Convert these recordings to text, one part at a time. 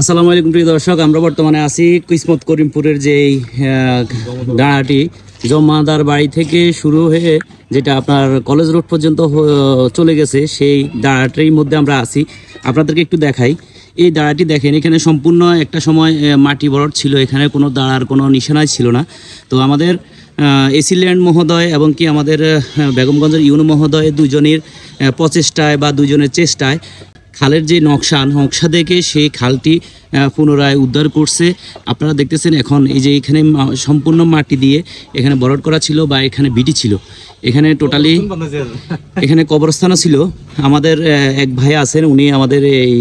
আসসালামু আলাইকুম প্রিয় দর্শক, আমরা বর্তমানে আছি কিসমত করিমপুরের যে ডাঁড়াটি জমাদার বাড়ি থেকে শুরু হয়ে যেটা আপনার কলেজ রোড পর্যন্ত চলে গেছে, সেই ডাঁড়াটির মধ্যে আমরা আছি। আপনাদেরকে একটু দেখাই। এই ডাঁড়াটি দেখেন, এখানে সম্পূর্ণ একটা সময় মাটি ভরাট ছিল, এখানে কোনো দাঁড়ার কোনো নিশানাই ছিল না। তো আমাদের এসি ল্যান্ড মহোদয় এবং কি আমাদের বেগমগঞ্জের ইউনো মহোদয় দুজনের প্রচেষ্টায় বা দুজনের চেষ্টায় খালের যে নকশা দেখে সেই খালটি পুনরায় উদ্ধার করছে। আপনারা দেখতেছেন এখন এই যে এখানে সম্পূর্ণ মাটি দিয়ে এখানে ভরাট করা ছিল বা এখানে বিটি ছিল, এখানে টোটালি এখানে কবরস্থানও ছিল। আমাদের এক ভাই আছেন, উনি আমাদের এই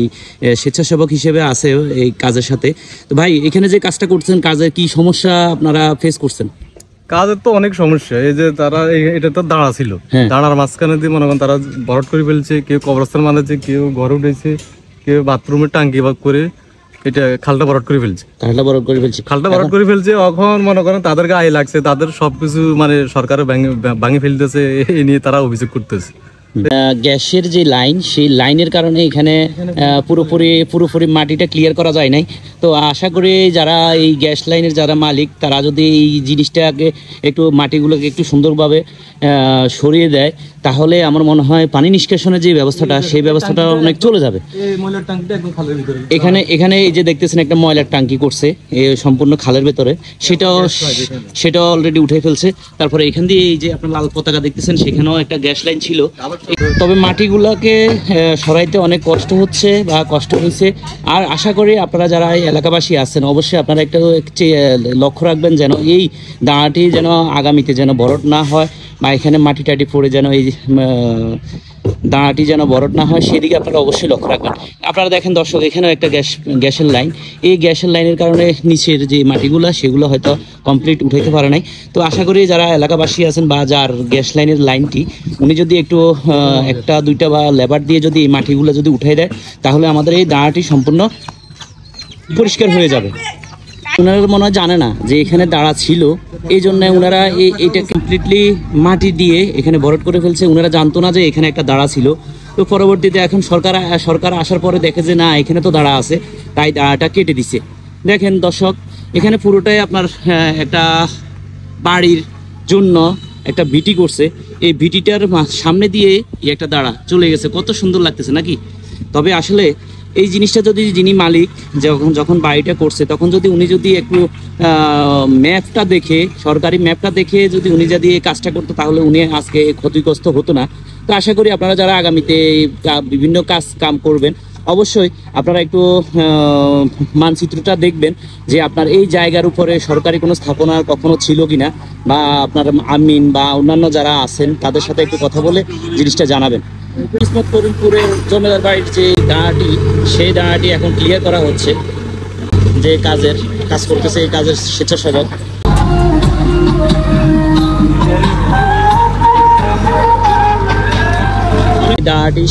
স্বেচ্ছাসেবক হিসেবে আছে এই কাজের সাথে। তো ভাই, এখানে যে কাজটা করছেন, কাজের কি সমস্যা আপনারা ফেস করছেন? কাজের তো অনেক সমস্যা। এই যে তারা এটা তো দাঁড়া ছিল, দাঁড়ার মাঝখানে দিয়ে মনে করেন তারা ভরাট করে ফেলছে, কেউ কবরস্থান বানাচ্ছে, কেউ ঘর উঠেছে, কেউ বাথরুমের টাঙ্কি করে এটা খালটা ভরাট করে ফেলছে। খালটা ভরাট করে ফেলছে। এখন মনে করেন তাদের গায়ে লাগছে, তাদের সবকিছু মানে সরকারে ভাঙে ফেলতেছে, এই নিয়ে তারা অভিযোগ করতেছে। গ্যাসের যে লাইন, সেই লাইনের কারণে এখানে পুরোপুরি মাটিটা ক্লিয়ার করা যায় নাই। তো আশা করি যারা এই গ্যাস লাইনের যারা মালিক, তারা যদি এই জিনিসটাকে একটু মাটিগুলোকে একটু সুন্দরভাবে সরিয়ে দেয়, তাহলে আমার মনে হয় পানি নিষ্কাশনের যে ব্যবস্থাটা, সেই ব্যবস্থাটা অনেক চলে যাবে। এখানে এই যে দেখতেছেন একটা ময়লার টাঙ্কি করছে সম্পূর্ণ খালের ভেতরে, সেটাও অলরেডি উঠে ফেলছে। তারপরে এখান দিয়ে এই যে আপনার লাল পতাকা দেখতেছেন, সেখানেও একটা গ্যাস লাইন ছিল। তবে মাটিগুলোকে সরাইতে অনেক কষ্ট হচ্ছে বা কষ্ট হয়েছে। আর আশা করি আপনারা যারা এলাকাবাসী আছেন, অবশ্যই আপনারা একটা লক্ষ্য রাখবেন যেন এই দাঁড়াটি যেন আগামীতে যেন ভরাট না হয়, বা এখানে মাটি টাটি পড়ে যেন এই দাঁড়াটি যেন ভরাট না হয়, সেদিকে আপনারা অবশ্যই লক্ষ্য রাখবেন। আপনারা দেখেন দর্শক, এখানেও একটা গ্যাসের লাইন। এই গ্যাসের লাইনের কারণে নিচের যে মাটিগুলো, সেগুলো হয়তো কমপ্লিট উঠাইতে পারে নাই। তো আশা করি যারা এলাকাবাসী আছেন বা যার গ্যাস লাইনের লাইনটি, উনি যদি একটু একটা দুইটা বা লেবার দিয়ে যদি এই মাটিগুলো যদি উঠাই দেয়, তাহলে আমাদের এই দাঁড়াটি সম্পূর্ণ পরিষ্কার হয়ে যাবে। ওনারা মনে হয় জানে না যে এখানে দাঁড়া ছিল, এই জন্য ওনারা এইটা কমপ্লিটলি মাটি দিয়ে এখানে ভরাট করে ফেলছে। ওনারা জানতো না যে এখানে একটা দাঁড়া ছিল। তো পরবর্তীতে এখন সরকার আসার পরে দেখে যে না, এখানে তো দাঁড়া আছে, তাই দাঁড়াটা কেটে দিছে। দেখেন দর্শক, এখানে পুরোটাই আপনার একটা বাড়ির জন্য একটা ভিটি করছে। এই ভিটিটার সামনে দিয়ে একটা দাঁড়া চলে গেছে, কত সুন্দর লাগতেছে নাকি? তবে আসলে এই জিনিসটা যদি যিনি মালিক যখন বাড়িটা করছে, তখন যদি উনি যদি একটু ম্যাপটা দেখে, সরকারি ম্যাপটা দেখে যদি উনি যদি এই কাজটা করতো, তাহলে উনি আজকে ক্ষতিগ্রস্ত হতো না। তো আশা করি আপনারা যারা আগামীতে বিভিন্ন কাম করবেন, অবশ্যই আপনারা একটু মানচিত্রটা দেখবেন যে আপনার এই জায়গার উপরে সরকারি কোনো স্থাপনা কখনো ছিল কিনা, বা আপনার আমিন বা অন্যান্য যারা আছেন তাদের সাথে একটু কথা বলে জিনিসটা জানাবেন। কিসমত করিমপুরের জমিদার বাড়ির যে দাঁড়াটি, সেই দাঁড়াটি এখন ক্লিয়ার করা হচ্ছে। যে কাজ করতেছে এই কাজের স্বেচ্ছাসেবক,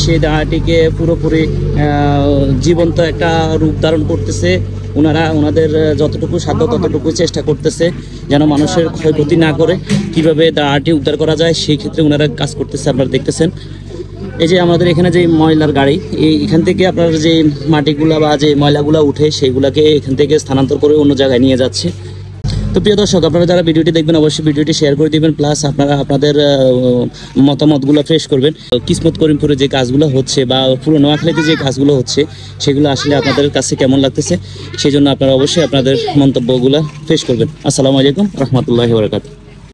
সেই দাঁড়াটিকে পুরোপুরি জীবন্ত একটা রূপ ধারণ করতেছে। ওনাদের যতটুকু সাধ্য ততটুকু চেষ্টা করতেছে যেন মানুষের ক্ষয়ক্ষতি না করে কিভাবে দাঁড়াটি উদ্ধার করা যায়, সেই ক্ষেত্রে ওনারা কাজ করতেছে। আপনারা দেখতেছেন এই যে আমাদের এখানে যে ময়লার গাড়ি, এখান থেকে আপনার যে মাটিগুলা বা যে ময়লাগুলা উঠে, সেইগুলাকে এখান থেকে স্থানান্তর করে অন্য জায়গায় নিয়ে যাচ্ছে। তো প্রিয় দর্শক, আপনারা যারা ভিডিওটি দেখবেন, অবশ্যই ভিডিওটি শেয়ার করে দিবেন, প্লাস আপনারা আপনাদের মতামতগুলো ফ্রেশ করবেন। কিসমত করিমপুরে যে কাজগুলো হচ্ছে বা পুরো নোয়াখালীতে যে কাজগুলো হচ্ছে, সেগুলো আসলে আপনাদের কাছে কেমন লাগতেছে, সেই জন্য আপনারা অবশ্যই আপনাদের মন্তব্যগুলো ফ্রেশ করবেন। আসসালামু আলাইকুম রহমতুল্লাহি ওয়া বারাকাতুহু।